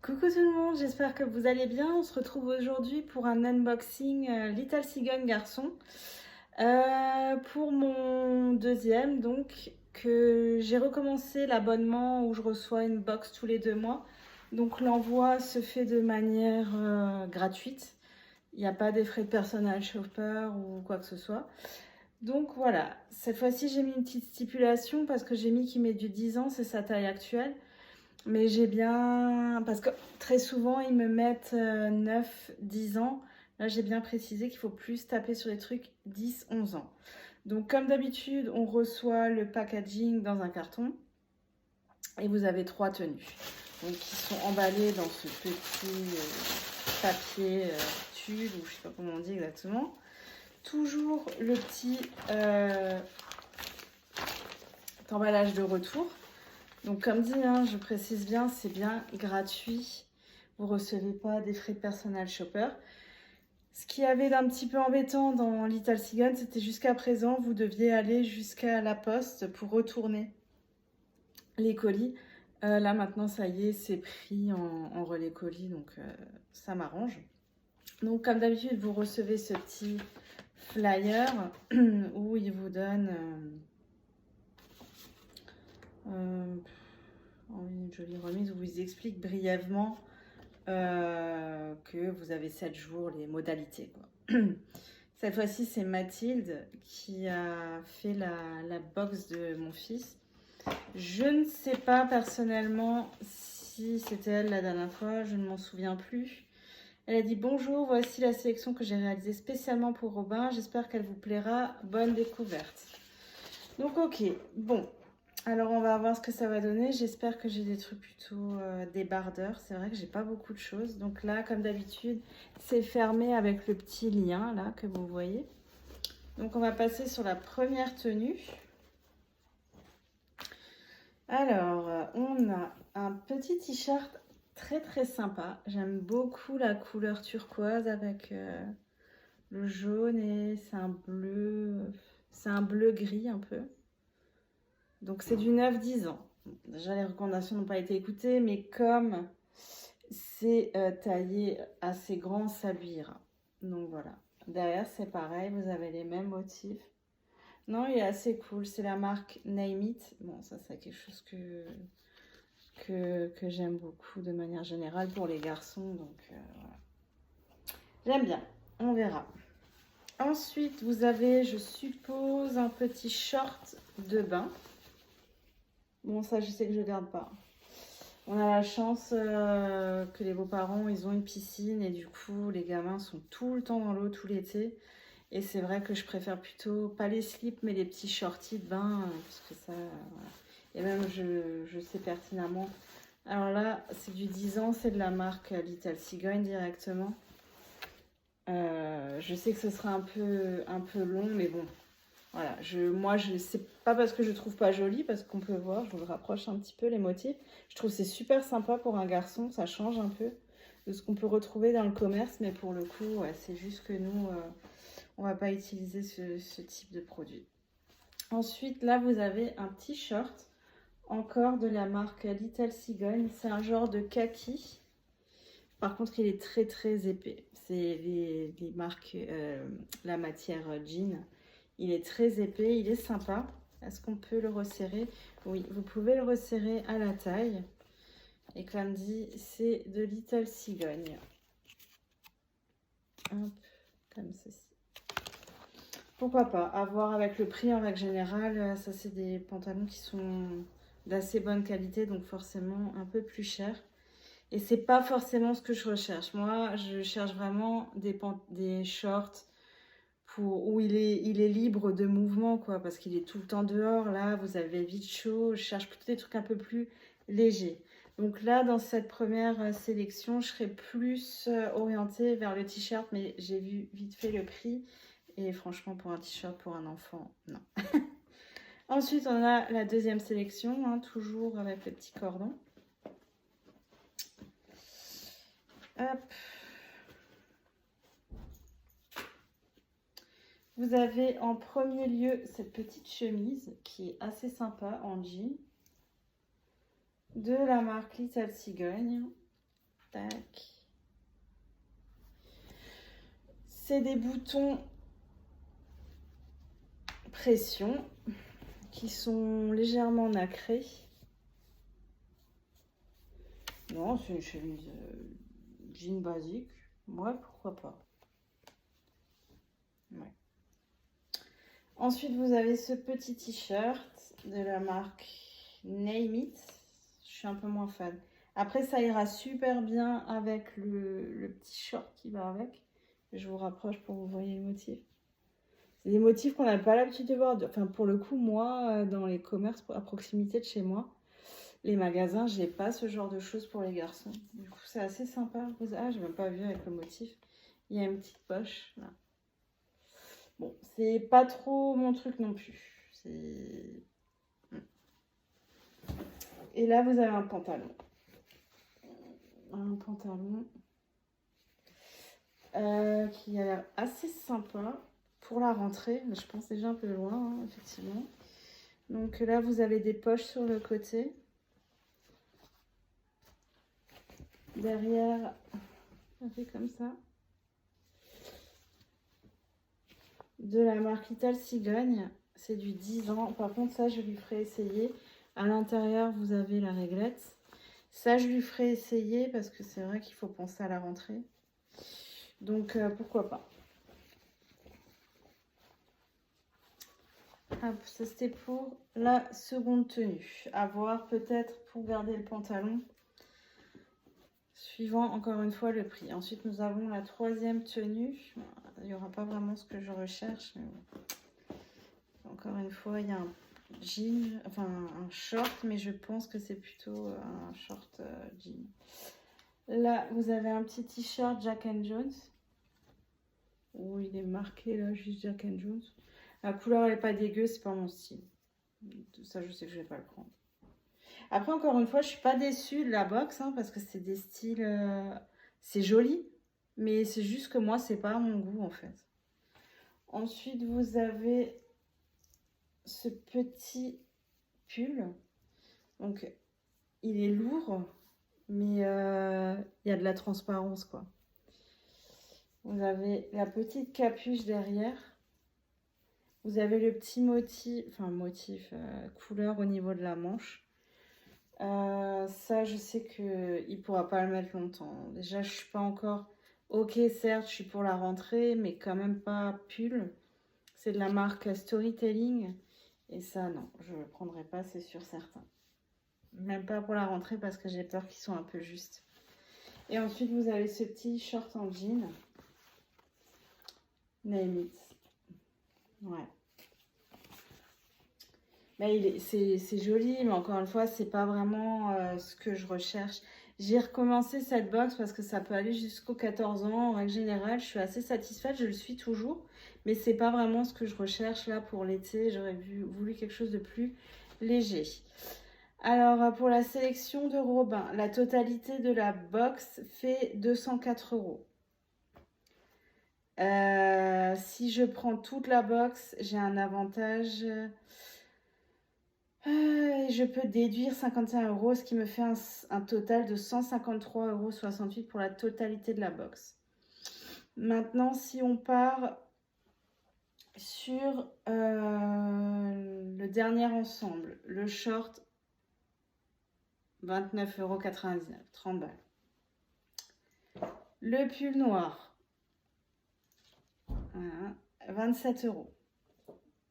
Coucou tout le monde, j'espère que vous allez bien. On se retrouve aujourd'hui pour un unboxing Little Cigogne garçon. Pour mon deuxième, donc, que j'ai recommencé l'abonnement où je reçois une box tous les 2 mois. Donc l'envoi se fait de manière gratuite. Il n'y a pas des frais de personal shopper ou quoi que ce soit. Donc voilà, cette fois-ci j'ai mis une petite stipulation parce que j'ai mis qu'il met du 10 ans, c'est sa taille actuelle. Mais j'ai bien... Parce que très souvent, ils me mettent 9, 10 ans. Là, j'ai bien précisé qu'il faut plus taper sur les trucs 10, 11 ans. Donc, comme d'habitude, on reçoit le packaging dans un carton. Et vous avez 3 tenues. Donc, qui sont emballées dans ce petit papier tulle, ou je sais pas comment on dit exactement. Toujours le petit emballage de retour. Donc comme dit, hein, je précise bien, c'est bien gratuit. Vous ne recevez pas des frais de personnel shopper. Ce qui avait d'un petit peu embêtant dans Little Cigogne, c'était jusqu'à présent, vous deviez aller jusqu'à la poste pour retourner les colis. Là maintenant, ça y est, c'est pris en relais colis, donc ça m'arrange. Donc comme d'habitude, vous recevez ce petit flyer où il vous donne... une jolie remise où ils expliquent brièvement que vous avez 7 jours, les modalités, quoi. Cette fois-ci, c'est Mathilde qui a fait la box de mon fils. Je ne sais pas personnellement si c'était elle la dernière fois, je ne m'en souviens plus. Elle a dit: bonjour, voici la sélection que j'ai réalisée spécialement pour Robin, j'espère qu'elle vous plaira, bonne découverte. Donc ok, bon, alors on va voir ce que ça va donner. J'espère que j'ai des trucs plutôt débardeurs. C'est vrai que j'ai pas beaucoup de choses. Donc là, comme d'habitude, c'est fermé avec le petit lien là que vous voyez. Donc on va passer sur la première tenue. Alors, on a un petit t-shirt très très sympa. J'aime beaucoup la couleur turquoise avec le jaune et c'est un bleu gris un peu. Donc c'est du 9-10 ans. Déjà les recommandations n'ont pas été écoutées, mais comme c'est taillé assez grand, ça luira. Donc voilà. Derrière c'est pareil, vous avez les mêmes motifs. Non, il est assez cool. C'est la marque Name It. Bon, ça c'est quelque chose que j'aime beaucoup de manière générale pour les garçons. Donc voilà. J'aime bien. On verra. Ensuite, vous avez, je suppose, un petit short de bain. Bon, ça, je sais que je garde pas. On a la chance que les beaux-parents, ils ont une piscine et du coup, les gamins sont tout le temps dans l'eau, tout l'été. Et c'est vrai que je préfère plutôt, pas les slips, mais les petits shorties de bain, parce que ça, voilà. Et même, je sais pertinemment. Alors là, c'est du 10 ans, c'est de la marque Little Cigogne directement. Je sais que ce sera un peu long, mais bon, voilà, moi, c'est pas parce que je trouve pas joli, parce qu'on peut voir, je vous le rapproche un petit peu les motifs. Je trouve c'est super sympa pour un garçon, ça change un peu de ce qu'on peut retrouver dans le commerce, mais pour le coup, ouais, c'est juste que nous, on va pas utiliser ce type de produit. Ensuite, là, vous avez un t-shirt, encore de la marque Little Cigogne. C'est un genre de kaki. Par contre, il est très très épais. C'est les marques, la matière jean. Il est très épais, il est sympa. Est-ce qu'on peut le resserrer? Oui, vous pouvez le resserrer à la taille. Et comme dit, c'est de Little Cigogne. Hop, comme ceci. Pourquoi pas? À voir avec le prix en règle générale. Ça, c'est des pantalons qui sont d'assez bonne qualité, donc forcément un peu plus cher. Et c'est pas forcément ce que je recherche. Moi, je cherche vraiment des shorts où il est libre de mouvement, quoi, parce qu'il est tout le temps dehors. Là, vous avez vite chaud. Je cherche plutôt des trucs un peu plus légers. Donc là, dans cette première sélection, je serai plus orientée vers le t-shirt, mais j'ai vu vite fait le prix. Et franchement, pour un t-shirt pour un enfant, non. Ensuite, on a la deuxième sélection, hein, toujours avec le petit cordon. Hop. Vous avez en premier lieu cette petite chemise qui est assez sympa en jean de la marque Little Cigogne. Tac. C'est des boutons pression qui sont légèrement nacrés. Non, c'est une chemise jean basique. Ouais, pourquoi pas. Ouais. Ensuite, vous avez ce petit t-shirt de la marque Name It. Je suis un peu moins fan. Après, ça ira super bien avec le petit short qui va avec. Je vous rapproche pour que vous voyez le motif. C'est des motifs qu'on n'a pas l'habitude de voir. Enfin, pour le coup, moi, dans les commerces à proximité de chez moi, les magasins, j'ai pas ce genre de choses pour les garçons. Du coup, c'est assez sympa. Ah, j'ai même pas vu avec le motif. Il y a une petite poche là. Bon, c'est pas trop mon truc non plus. Et là, vous avez un pantalon. Un pantalon qui a l'air assez sympa pour la rentrée. Je pense déjà un peu loin, hein, effectivement. Donc là, vous avez des poches sur le côté. Derrière, ça fait comme ça. De la marque Little Cigogne. C'est du 10 ans. Par contre, ça, je lui ferai essayer. À l'intérieur, vous avez la réglette. Ça, je lui ferai essayer parce que c'est vrai qu'il faut penser à la rentrée. Donc, pourquoi pas. Hop, ça, c'était pour la seconde tenue. À voir peut-être pour garder le pantalon. Suivant, encore une fois, le prix. Ensuite, nous avons la troisième tenue. Il n'y aura pas vraiment ce que je recherche. Mais bon. Encore une fois, il y a un jean, enfin un short, mais je pense que c'est plutôt un short jean. Là, vous avez un petit t-shirt Jack and Jones. Oh, il est marqué là, juste Jack and Jones. La couleur, elle n'est pas dégueu, c'est pas mon style. Ça, je sais que je vais pas le prendre. Après, encore une fois, je suis pas déçue de la box, hein, parce que c'est des styles... c'est joli, mais c'est juste que moi, c'est pas mon goût, en fait. Ensuite, vous avez ce petit pull. Donc, il est lourd, mais il y a de la transparence, quoi. Vous avez la petite capuche derrière. Vous avez le petit motif, couleur au niveau de la manche. Ça, je sais qu'il ne pourra pas le mettre longtemps. Déjà, je ne suis pas encore... Ok, certes, je suis pour la rentrée, mais quand même pas pull. C'est de la marque Storytelling. Et ça, non, je ne le prendrai pas, c'est sûr, certain. Même pas pour la rentrée parce que j'ai peur qu'ils soient un peu justes. Et ensuite, vous avez ce petit short en jean. Name It. Ouais. C'est joli, mais encore une fois, c'est pas vraiment ce que je recherche. J'ai recommencé cette box parce que ça peut aller jusqu'aux 14 ans. En règle générale, je suis assez satisfaite, je le suis toujours. Mais c'est pas vraiment ce que je recherche là pour l'été. J'aurais voulu quelque chose de plus léger. Alors, pour la sélection de Robin, la totalité de la box fait 204 €. Si je prends toute la box, j'ai un avantage. Je peux déduire 51 €, ce qui me fait un total de 153,68 € pour la totalité de la box. Maintenant, si on part sur le dernier ensemble, le short, 29,99 €, 30 balles. Le pull noir, voilà, 27 €.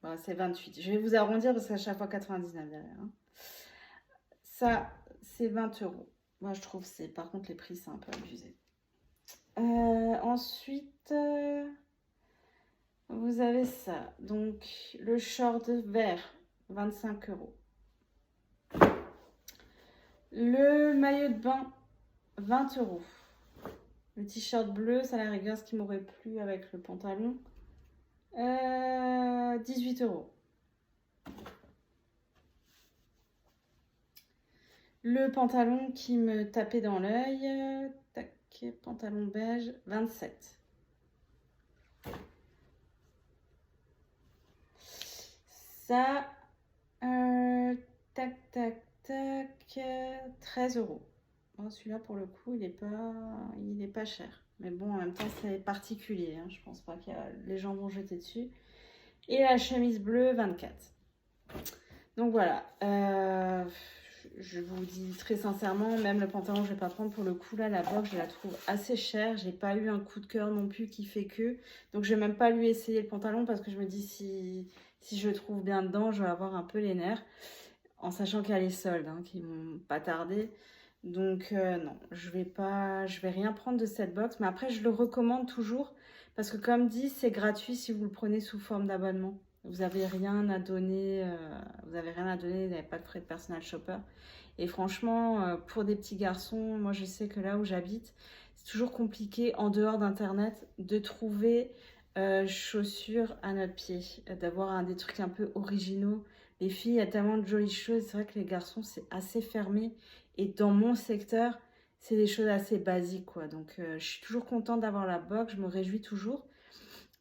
Bon, c'est 28. Je vais vous arrondir parce qu'à chaque fois 99 derrière. Hein. Ça, c'est 20 €. Moi, je trouve c'est par contre les prix, c'est un peu abusé. Ensuite, vous avez ça. Donc, le short vert, 25 €. Le maillot de bain, 20 €. Le t-shirt bleu, ça à la rigueur, ce qui m'aurait plu avec le pantalon. 18 €. Le pantalon qui me tapait dans l'œil, tac, pantalon beige, 27. Ça, tac, tac, tac, 13 €. Oh, celui-là, pour le coup, il est pas cher. Mais bon, en même temps, c'est particulier. Hein. Je pense pas que les gens vont jeter dessus. Et la chemise bleue, 24. Donc voilà. Je vous dis très sincèrement, même le pantalon, je vais pas prendre pour le coup. Là, la box, je la trouve assez chère. J'ai pas eu un coup de cœur non plus qui fait que. Donc, je vais même pas lui essayer le pantalon parce que je me dis si je le trouve bien dedans, je vais avoir un peu les nerfs. En sachant qu'il y a les soldes hein, qui m'ont pas tardé. Donc non, je vais rien prendre de cette box. Mais après, je le recommande toujours parce que comme dit, c'est gratuit si vous le prenez sous forme d'abonnement. Vous n'avez rien à donner, vous n'avez pas de frais de personal shopper. Et franchement, pour des petits garçons, moi je sais que là où j'habite, c'est toujours compliqué en dehors d'internet de trouver chaussures à notre pied, d'avoir des trucs un peu originaux. Les filles, il y a tellement de jolies choses. C'est vrai que les garçons, c'est assez fermé. Et dans mon secteur, c'est des choses assez basiques, quoi. Donc, je suis toujours contente d'avoir la box. Je me réjouis toujours.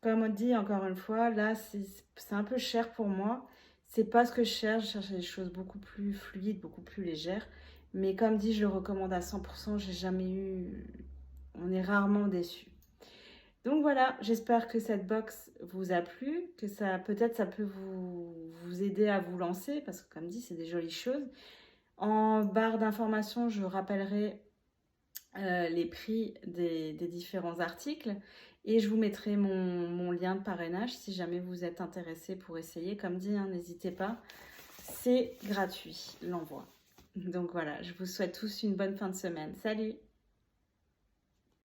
Comme on dit, encore une fois, là, c'est un peu cher pour moi. C'est pas ce que je cherche. Je cherche des choses beaucoup plus fluides, beaucoup plus légères. Mais comme dit, je le recommande à 100%. J'ai jamais eu... On est rarement déçus. Donc voilà, j'espère que cette box vous a plu, que ça peut-être ça peut vous aider à vous lancer, parce que comme dit, c'est des jolies choses. En barre d'informations, je rappellerai les prix des différents articles et je vous mettrai mon lien de parrainage si jamais vous êtes intéressé pour essayer. Comme dit, hein, n'hésitez pas, c'est gratuit l'envoi. Donc voilà, je vous souhaite tous une bonne fin de semaine. Salut!